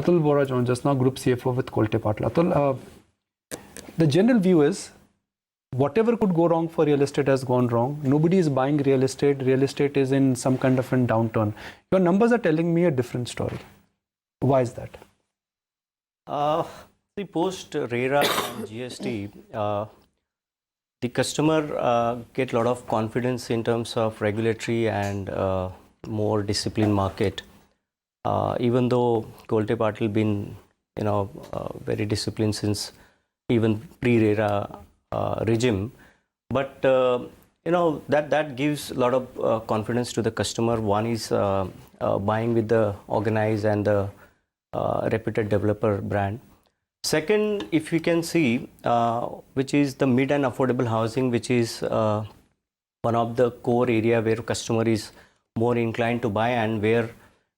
Atul Bohra joins us now, Group CFO with Kolte-Patil. Atul, the general view is whatever could go wrong for real estate has gone wrong. Nobody is buying real estate. Real estate is in some kind of a downturn. Your numbers are telling me a different story. Why is that? The post RERA and GST, the customer get a lot of confidence in terms of regulatory and more disciplined market. Even though Kolte-Patil been very disciplined since even pre-RERA regime, but that gives a lot of confidence to the customer. One is buying with the organized and the reputed developer brand. Second, if we can see, which is the mid and affordable housing, which is one of the core area where customer is more inclined to buy and where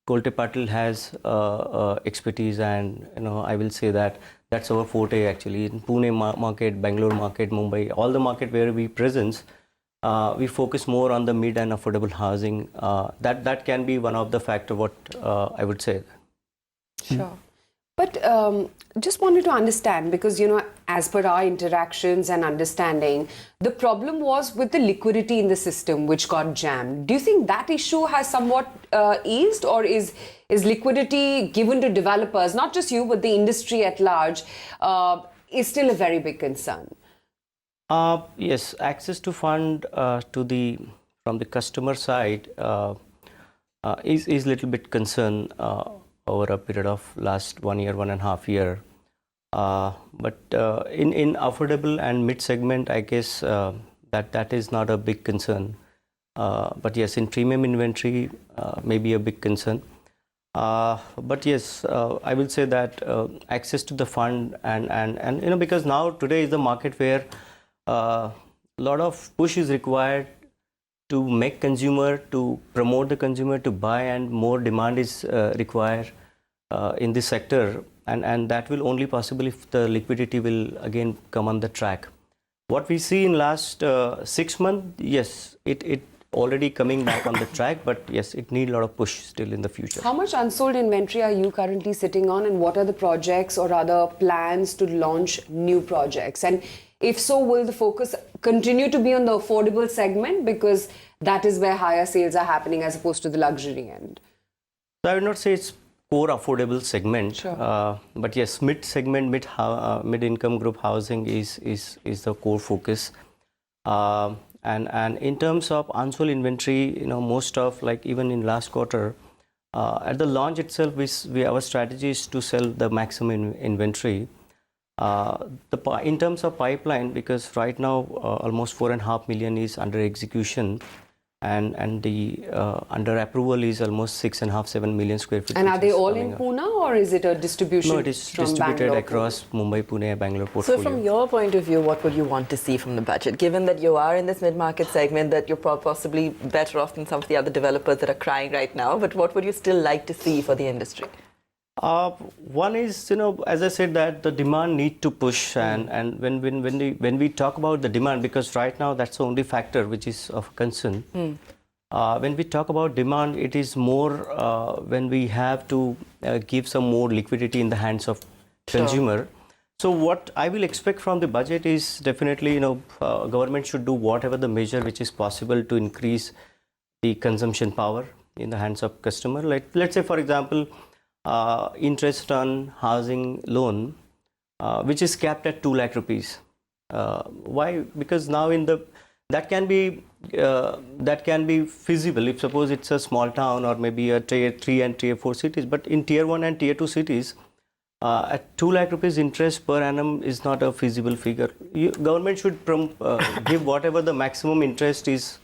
Kolte-Patil has expertise, and I will say that that's our forte actually. In Pune market, Bangalore market, Mumbai, all the market where we presence, we focus more on the mid and affordable housing. That can be one of the factor what I would say. Sure. But just wanted to understand, because, as per our interactions and understanding, the problem was with the liquidity in the system, which got jammed. Do you think that issue has somewhat eased, or is liquidity given to developers, not just you, but the industry at large, is still a very big concern? Yes, access to fund from the customer side is little bit concern over a period of last 1 year, 1.5 years. But in affordable and mid segment, I guess that is not a big concern. But yes, in premium inventory, maybe a big concern. But yes, I will say that access to the fund and because now today is the market where a lot of push is required to make consumer, to promote the consumer to buy, and more demand is required in this sector, and that will only possible if the liquidity will again come on the track. What we see in last 6 months, yes, it already coming back on the track, but yes, it need a lot of push still in the future. How much unsold inventory are you currently sitting on, and what are the projects or other plans to launch new projects? And if so, will the focus continue to be on the affordable segment, because that is where higher sales are happening as opposed to the luxury end? So I would not say it's core affordable segment, sure. But yes, mid segment, mid income group housing is the core focus. And in terms of unsold inventory, most of, like even in last quarter, at the launch itself, our strategy is to sell the maximum inventory. In terms of pipeline, because right now almost 4.5 million is under execution, and the under approval is almost 6.5-7 million square feet. And are they all in Pune, or is it a distribution? No, it is from distributed Bangalore, across Mumbai, Pune, Bangalore portfolio. So from your point of view, what would you want to see from the budget? Given that you are in this mid-market segment, that you're possibly better off than some of the other developers that are crying right now, but what would you still like to see for the industry? One is, as I said, that the demand need to push, and when we talk about the demand, because right now that's the only factor which is of concern. When we talk about demand, it is more when we have to give some more liquidity in the hands of consumer. So what I will expect from the budget is definitely, government should do whatever the measure which is possible to increase the consumption power in the hands of customer. Like, let's say, for example, interest on housing loan, which is capped at 2 lakh rupees. Why? Because now that can be feasible if suppose it's a small town or maybe a tier 3 and tier 4 cities. But in tier 1 and tier 2 cities, at 2 lakh rupees interest per annum is not a feasible figure. Government should give whatever the maximum interest is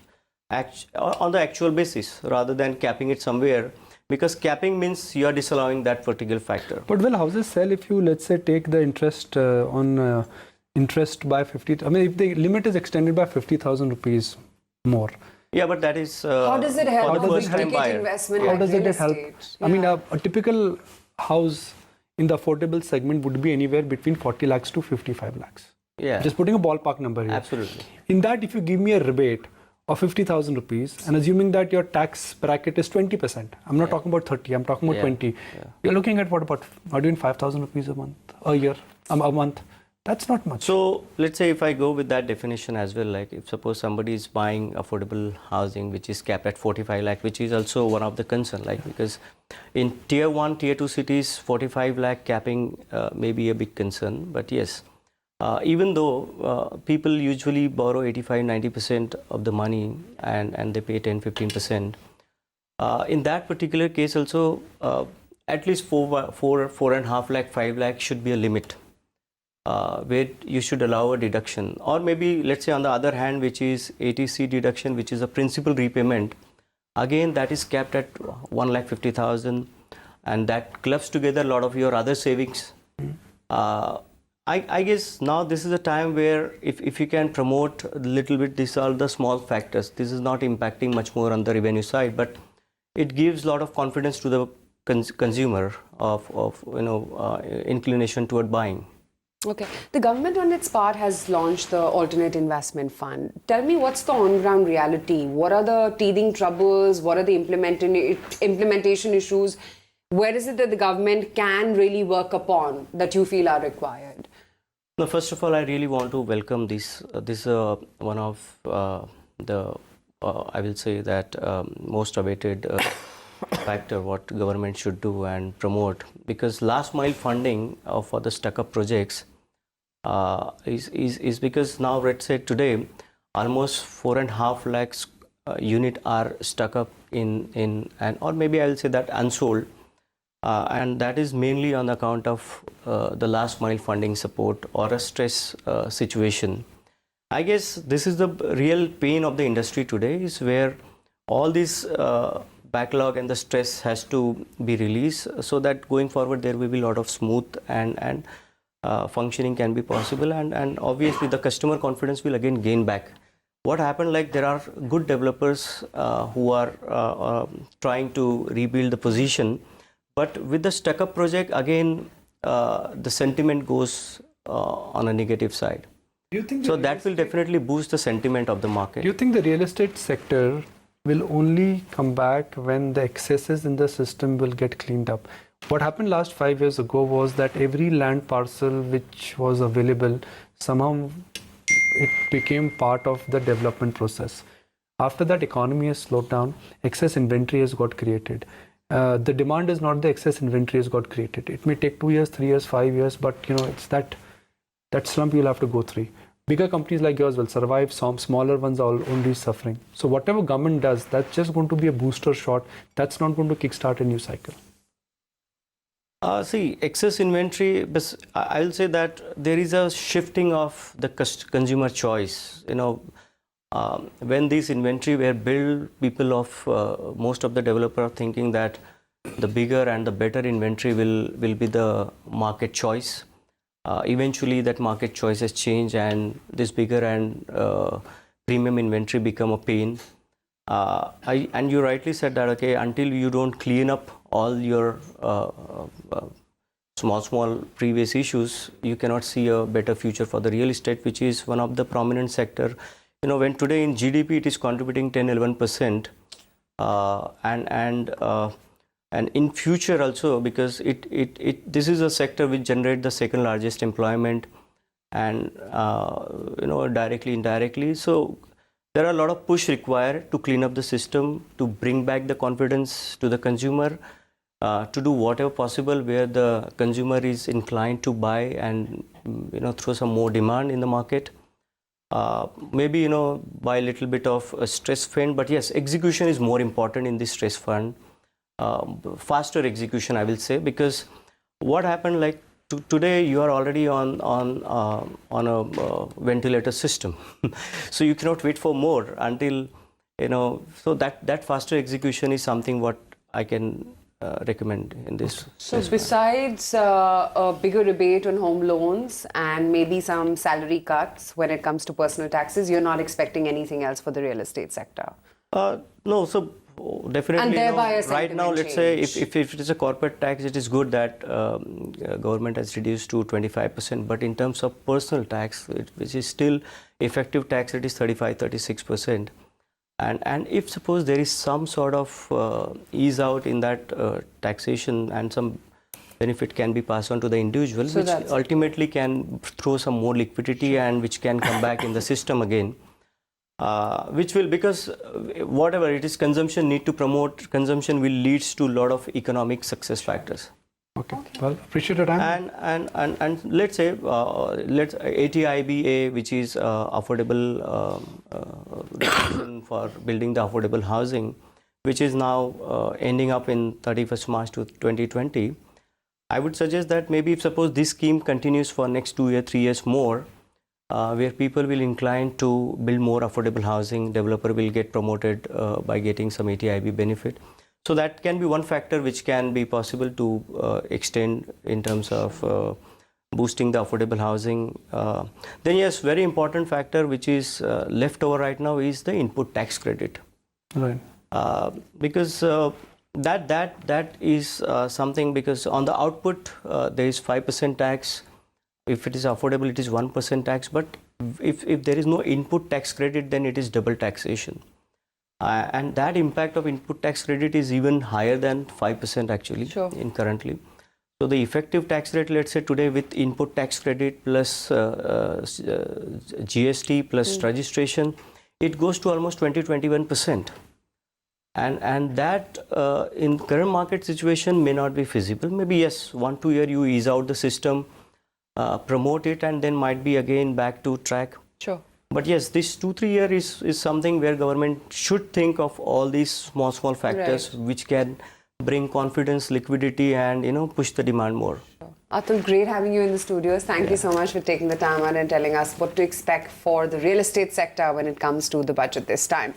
on the actual basis, rather than capping it somewhere. Because capping means you are disallowing that particular factor. But will houses sell if you, let's say, take the interest on interest by 50? I mean, if the limit is extended by 50,000 rupees more. Yeah, but that is how does it help for the first time buyer? Investment? How like does real it help? estate? I mean, a typical house in the affordable segment would be anywhere between 40 lakhs to 55 lakhs. Yeah. Just putting a ballpark number here. Absolutely. In that, if you give me a rebate of 50,000 rupees, and assuming that your tax bracket is 20%, I'm not talking about 30, I'm talking about 20. You're looking at what about, are doing 5,000 rupees a month, a year, a month? That's not much. So let's say if I go with that definition as well, like if suppose somebody is buying affordable housing which is capped at 45 lakh, which is also one of the concern, like because in tier 1, tier 2 cities, 45 lakh capping may be a big concern. But yes, even though people usually borrow 85-90% of the money and they pay 10-15%, in that particular case also at least 4.5 lakh, 5 lakh should be a limit. Where you should allow a deduction, or maybe let's say on the other hand, which is ATC deduction, which is a principal repayment, again that is capped at 1,50,000, and that clubs together a lot of your other savings. I guess now this is a time where if you can promote a little bit, these are the small factors. This is not impacting much more on the revenue side, but it gives a lot of confidence to the consumer of inclination toward buying. Okay. The government on its part has launched the alternate investment fund. Tell me, what's the on-ground reality? What are the teething troubles? What are the implementation issues? Where is it that the government can really work upon that you feel are required? No, first of all, I really want to welcome this. This is one of the, I will say that most awaited factor what government should do and promote, because last mile funding for the stuck-up projects is because now, let's say today, almost 4.5 lakhs unit are stuck up in or maybe I'll say that unsold, and that is mainly on account of the last mile funding support or a stress situation. I guess this is the real pain of the industry today, is where all this backlog and the stress has to be released, so that going forward there will be a lot of smooth and functioning can be possible, and obviously the customer confidence will again gain back. What happened, like there are good developers who are trying to rebuild the position, but with the stuck-up project again the sentiment goes on a negative side. Do you think so that will definitely boost the sentiment of the market. Do you think the real estate sector will only come back when the excesses in the system will get cleaned up? What happened last 5 years ago was that every land parcel which was available, somehow it became part of the development process. After that, economy has slowed down, excess inventory has got created. The demand is not the excess inventory has got created. It may take 2 years, 3 years, 5 years, but it's that slump you'll have to go through. Bigger companies like yours will survive, some smaller ones are only suffering. So whatever government does, that's just going to be a booster shot. That's not going to kickstart a new cycle. See, excess inventory, but I'll say that there is a shifting of the consumer choice. When these inventory were built, people of most of the developer are thinking that the bigger and the better inventory will be the market choice. Eventually that market choice has changed, and this bigger and premium inventory become a pain. And you rightly said that, okay, until you don't clean up all your small previous issues, you cannot see a better future for the real estate, which is one of the prominent sector. When today in GDP it is contributing 10-11%, and in future also, because this is a sector which generate the second largest employment, and directly, indirectly. So there are a lot of push required to clean up the system, to bring back the confidence to the consumer, to do whatever possible where the consumer is inclined to buy and throw some more demand in the market. Maybe by a little bit of a stress fund, but yes, execution is more important in this stress fund. Faster execution, I will say, because what happened, like today you are already on a ventilator system, so you cannot wait for more until so that faster execution is something what I can recommend in this. So besides a bigger rebate on home loans and maybe some salary cuts when it comes to personal taxes, you're not expecting anything else for the real estate sector? No, so definitely. And thereby a right now, let's say change. if it is a corporate tax, it is good that government has reduced to 25%. But in terms of personal tax, which is still effective tax, it is 35-36%. And if suppose there is some sort of ease out in that taxation and some benefit can be passed on to the individual, So which that's- ultimately can throw some more liquidity and which can come back in the system again. Which will, because whatever it is, consumption need to promote consumption will leads to a lot of economic success factors. Okay. Well, appreciate your time. And let's say let's ATIBA, which is affordable regulation for building the affordable housing, which is now ending up in 31st March to 2020. I would suggest that maybe if suppose this scheme continues for next 2 years, 3 years more, where people will incline to build more affordable housing, developer will get promoted by getting some ATIB benefit. So that can be one factor which can be possible to extend in terms of boosting the affordable housing. Then yes, very important factor which is left over right now is the input tax credit. Right. Because that is something, because on the output there is 5% tax. If it is affordable, it is 1% tax. But if there is no input tax credit, then it is double taxation. And that impact of input tax credit is even higher than 5% actually in currently. So the effective tax rate, let's say today with input tax credit plus GST plus registration, it goes to almost 20-21%. And that in current market situation may not be feasible. Maybe yes, 1-2 year you ease out the system, promote it, and then might be again back to track. Sure. But yes, this 2-3 year is something where government should think of all these small factors which can bring confidence, liquidity, and push the demand more. Atul, great having you in the studios. Thank you so much for taking the time out and telling us what to expect for the real estate sector when it comes to the budget this time.